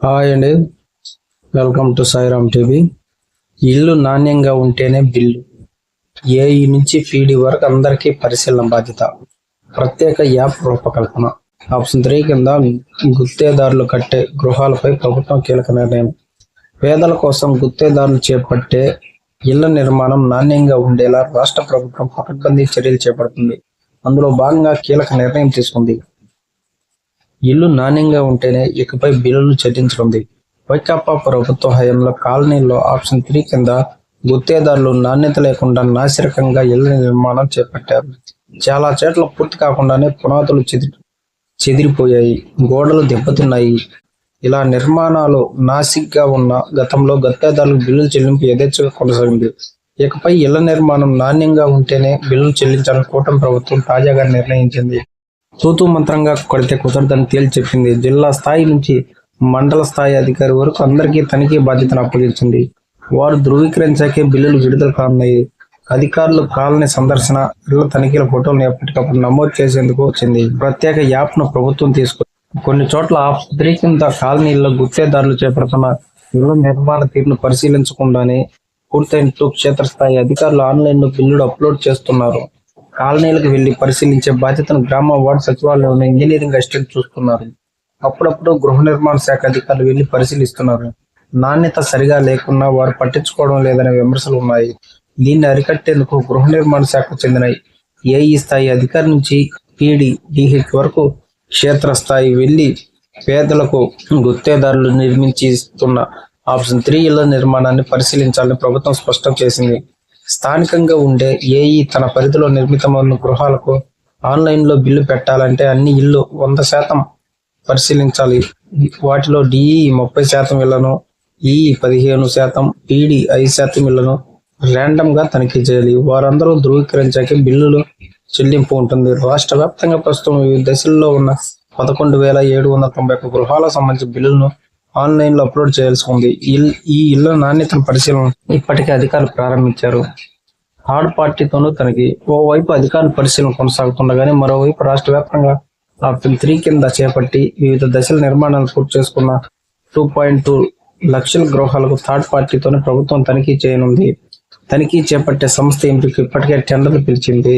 Hi అండి, welcome to Sairam TV. ఇల్లు నాణ్యంగా ఉంటేనే బిల్లు. ఏఈ నుంచి పీడీ వరకు అందరికీ పరిశీలన బాధ్యత. ప్రత్యేక యాప్ రూపకల్పన. ఆప్షన్ 3 కింద గుత్తేదారులు కట్టే గృహాలపై ప్రభుత్వం కీలక నిర్ణయం. పేదల కోసం గుత్తేదారులు చేపట్టే ఇళ్ల నిర్మాణం నాణ్యంగా ఉండేలా రాష్ట్ర ప్రభుత్వం పకడ్బందీ చర్యలు చేపడుతుంది. అందులో భాగంగా కీలక నిర్ణయం తీసుకుంది. ఇల్లు నాణ్యంగా ఉంటేనే ఇకపై బిల్లులు చెల్లించనుంది. వైకాపా ప్రభుత్వ హయాంలో కాలనీల్లో ఆప్షన్ 3 కింద గుత్తేదారులు నాణ్యత లేకుండా నాసిరకంగా ఇళ్ల నిర్మాణం చేపట్టారు. చాలా చోట్ల పూర్తి కాకుండానే పునాదులు చెదిరిపోయాయి, గోడలు దెబ్బతిన్నాయి. ఇలా నిర్మాణాలు నాసిక్గా ఉన్న గతంలో గుత్తేదారులకు బిల్లులు చెల్లింపు యథేచ్ఛగా కొనసాగింది. ఇకపై ఇళ్ల నిర్మాణం నాణ్యంగా ఉంటేనే బిల్లులు చెల్లించాలని కూటమి ప్రభుత్వం తాజాగా నిర్ణయించింది. తూతూ మంత్రంగా కొడితే కుదరదని తేల్చి చెప్పింది. జిల్లా స్థాయి నుంచి మండల స్థాయి అధికారి వరకు అందరికీ తనిఖీ బాధ్యతను అప్పగించింది. వారు ధృవీకరించాకే బిల్లులు విడుదల కానున్నాయి. అధికారులు కాలనీ సందర్శన, ఇళ్ల తనిఖీల ఫోటోలను ఎప్పటికప్పుడు నమోదు చేసేందుకు వచ్చింది. ప్రత్యేక యాప్ను ప్రభుత్వం తీసుకుంది. కొన్ని చోట్ల ఆప్షన్ 3 కింద కాలనీల్లో గుత్తేదారులు చేపడుతున్న ఇళ్ల నిర్మాణ తీరును పరిశీలించకుండానే పూర్తయినట్లు క్షేత్రస్థాయి అధికారులు ఆన్లైన్లో బిల్లులు అప్లోడ్ చేస్తున్నారు. కాలనీలకు వెళ్లి పరిశీలించే బాధ్యతను గ్రామ వార్డు సచివాలయంలో ఇంజనీరింగ్ అసిస్టెంట్ చూస్తున్నారు. అప్పుడప్పుడు గృహ నిర్మాణ శాఖ అధికారులు వెళ్లి పరిశీలిస్తున్నారు. నాణ్యత సరిగా లేకున్నా వారు పట్టించుకోవడం లేదనే విమర్శలు ఉన్నాయి. దీన్ని అరికట్టేందుకు గృహ నిర్మాణ శాఖకు చెందిన ఏఈ స్థాయి అధికారి నుంచి పీడీ, డిహెచ్ వరకు క్షేత్రస్థాయి వెళ్లి పేదలకు గుత్తేదారులు నిర్మించి ఇస్తున్న ఆప్షన్ 3 ఇళ్ల నిర్మాణాన్ని పరిశీలించాలని ప్రభుత్వం స్పష్టం చేసింది. స్థానికంగా ఉండే ఏఈ తన పరిధిలో నిర్మితమైన గృహాలకు ఆన్లైన్లో బిల్లు పెట్టాలంటే అన్ని ఇళ్లు 100% పరిశీలించాలి. వాటిలో డిఈ 30% ఇళ్లను, ఈఈ 15%, పీడీ 5% ఇళ్లను ర్యాండమ్గా తనిఖీ చేయాలి. వారందరూ ధృవీకరించాకే బిల్లులు చెల్లింపు ఉంటుంది. రాష్ట్ర వ్యాప్తంగా ప్రస్తుతం వివిధ దశల్లో ఉన్న 11,791 గృహాలకు సంబంధించిన బిల్లులను ఆన్లైన్లో అప్లోడ్ చేయాల్సి ఉంది. ఈ ఇళ్ల నాణ్యతను పరిశీలన ఇప్పటికే అధికారులు ప్రారంభించారు. థర్డ్ పార్టీతోనూ తనకి ఓవైపు అధికారుల పరిశీలన కొనసాగుతుండగానే మరోవైపు రాష్ట్ర వ్యాప్తంగా ఆప్షన్ 3 కింద చేపట్టి వివిధ దశల నిర్మాణాలు పూర్తి చేసుకున్న 2.2 లక్షల గృహాలకు థర్డ్ పార్టీతోనే ప్రభుత్వం తనిఖీ చేయనుంది. తనిఖీ చేపట్టే సంస్థ ఎంపిక ఇప్పటికే టెండర్లు పిలిచింది.